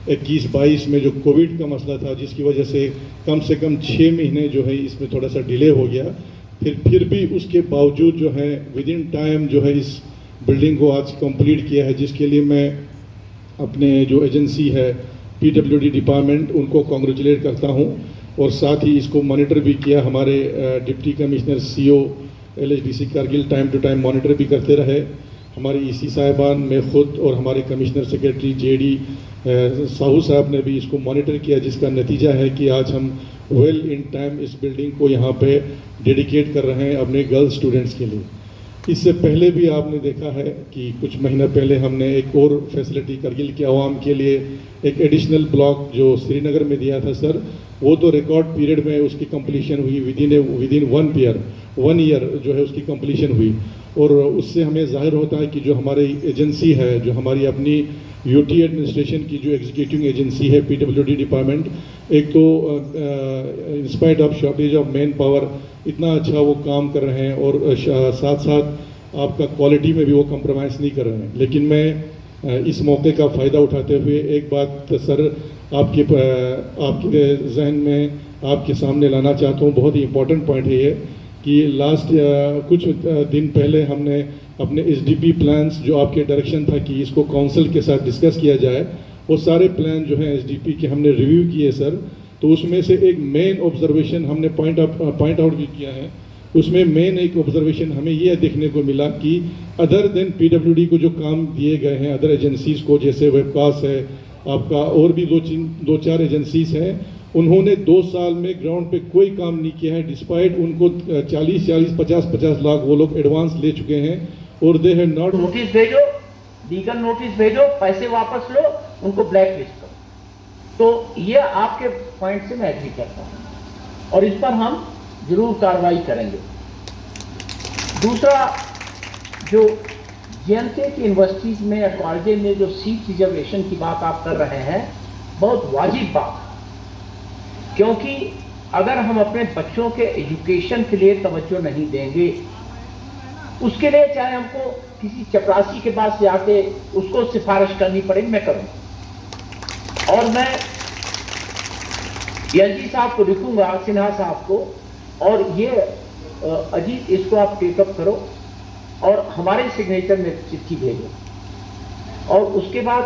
21-22 में जो कोविड का मसला था, जिसकी वजह से कम 6 महीने जो है इसमें थोड़ा सा डिले हो गया। फिर भी उसके बावजूद जो है विद इन टाइम जो है इस बिल्डिंग को आज कंप्लीट किया है, जिसके लिए मैं अपने जो एजेंसी है PWD डिपार्टमेंट उनको कॉन्ग्रेचुलेट करता हूं। और साथ ही इसको मॉनिटर भी किया हमारे deputy commissioner CO LHDC Kargil time to time monitor भी करते रहे। हमारे EC साहिबान, मैं खुद और हमारे कमिश्नर सेक्रेटरी JD साहू साहब ने भी इसको मॉनिटर किया, जिसका नतीजा है कि आज हम वेल इन टाइम इस बिल्डिंग को यहाँ पे डेडिकेट कर रहे हैं अपने गर्ल्स स्टूडेंट्स के लिए। इससे पहले भी आपने देखा है कि कुछ महीना पहले हमने एक और फैसिलिटी करगिल के आवाम के लिए एक एडिशनल ब्लॉक जो श्रीनगर में दिया था सर, वो तो रिकॉर्ड पीरियड में उसकी कंप्लीशन हुई, विदिन 1 ईयर जो है उसकी कंप्लीशन हुई। और उससे हमें जाहिर होता है कि जो हमारी एजेंसी है, जो हमारी अपनी UT एडमिनिस्ट्रेशन की जो एग्जीक्यूटिव एजेंसी है PWD डिपार्टमेंट, एक तो in spite of shortage of man power इतना अच्छा वो काम कर रहे हैं और साथ साथ आपका क्वालिटी में भी वो कंप्रोमाइज़ नहीं कर रहे हैं। लेकिन मैं इस मौके का फ़ायदा उठाते हुए एक बात सर आपके जहन में आपके सामने लाना चाहता हूँ। बहुत ही इम्पोर्टेंट पॉइंट है ये कि लास्ट कुछ दिन पहले हमने अपने SDP प्लान्स जो आपके डायरेक्शन था कि इसको काउंसिल के साथ डिस्कस किया जाए, वो सारे प्लान जो हैं SDP के हमने रिव्यू किए सर। तो उसमें से एक मेन ऑब्जर्वेशन हमने पॉइंट आउट भी किया है। उसमें मेन एक ऑब्जर्वेशन हमें यह देखने को मिला कि अदर देन PWD को जो काम दिए गए हैं अदर एजेंसीज़ को, जैसे वेबकास्ट है आपका, और भी 2-4 एजेंसीज़ हैं, उन्होंने 2 साल में ग्राउंड पे कोई काम नहीं किया है। डिस्पाइट उनको 40-50 लाख वो लोग एडवांस ले चुके हैं और दे हैव नॉट। नोटिस भेजो, लीगल नोटिस भेजो, पैसे वापस लो, उनको ब्लैक लिस्ट करो। तो ये आपके पॉइंट से मैं एग्री करता हूं और इस पर हम जरूर कार्रवाई करेंगे। दूसरा, जो JNK की यूनिवर्सिटीज में या कॉलेज में जो सीट रिजर्वेशन की बात आप कर रहे हैं, बहुत वाजिब बात है, क्योंकि अगर हम अपने बच्चों के एजुकेशन के लिए तवज्जो नहीं देंगे, उसके लिए चाहे हमको किसी चपरासी के पास जाके उसको सिफारिश करनी पड़ेगी, मैं करूंगा। और मैं LG साहब को लिखूंगा, सिन्हा साहब को, और ये अजीत इसको आप टेकअप करो और हमारे सिग्नेचर में चिट्ठी भेजो। और उसके बाद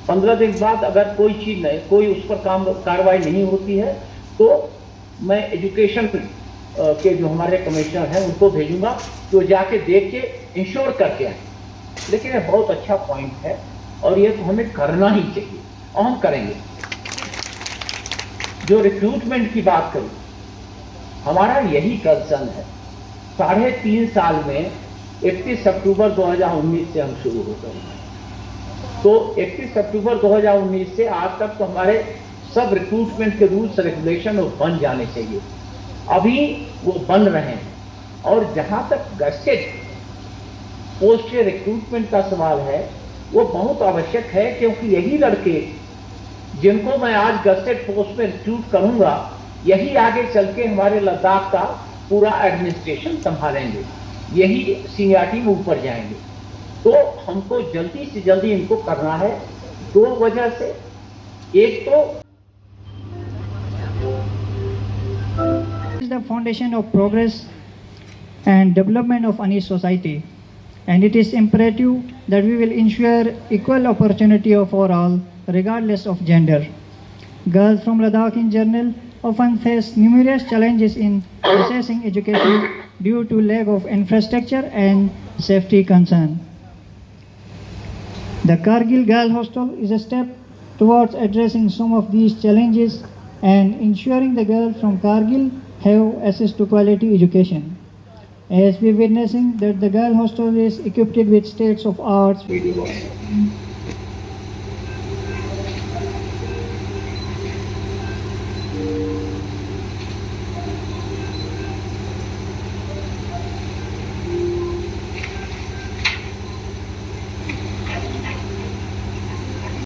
15 दिन बाद अगर कोई चीज़ नहीं, कोई उस पर कार्रवाई नहीं होती है, तो मैं एजुकेशन के जो हमारे कमिश्नर हैं उनको भेजूंगा, जो जाके देख के इंश्योर करके आए। लेकिन ये बहुत अच्छा पॉइंट है और ये तो हमें करना ही चाहिए और हम करेंगे। जो रिक्रूटमेंट की बात करूं, हमारा यही कंसर्न है। 3.5 साल में 31 अक्टूबर 2019 से हम शुरू हो गए, तो 31 अक्टूबर 2019 से आज तक तो हमारे सब रिक्रूटमेंट के रूल्स रेगुलेशन वो बन जाने चाहिए। अभी वो बन रहे हैं। और जहां तक गस्टेड पोस्ट के रिक्रूटमेंट का सवाल है, वो बहुत आवश्यक है, क्योंकि यही लड़के जिनको मैं आज गस्टेड पोस्ट में रिक्रूट करूंगा, यही आगे चल के हमारे लद्दाख का पूरा एडमिनिस्ट्रेशन संभालेंगे, यही सीनियरिटी में ऊपर जाएंगे। तो हमको जल्दी से जल्दी इनको करना है 2 वजह से। एक तो is the foundation of progress and development of any society, and it is imperative that we will ensure equal opportunity for all regardless of gender. Girls from Ladakh in general often face numerous challenges in accessing education due to lack of infrastructure and safety concern. The Kargil Girl Hostel is a step towards addressing some of these challenges and ensuring the girls from Kargil have access to quality education. As we are witnessing that the girl hostel is equipped with states of arts.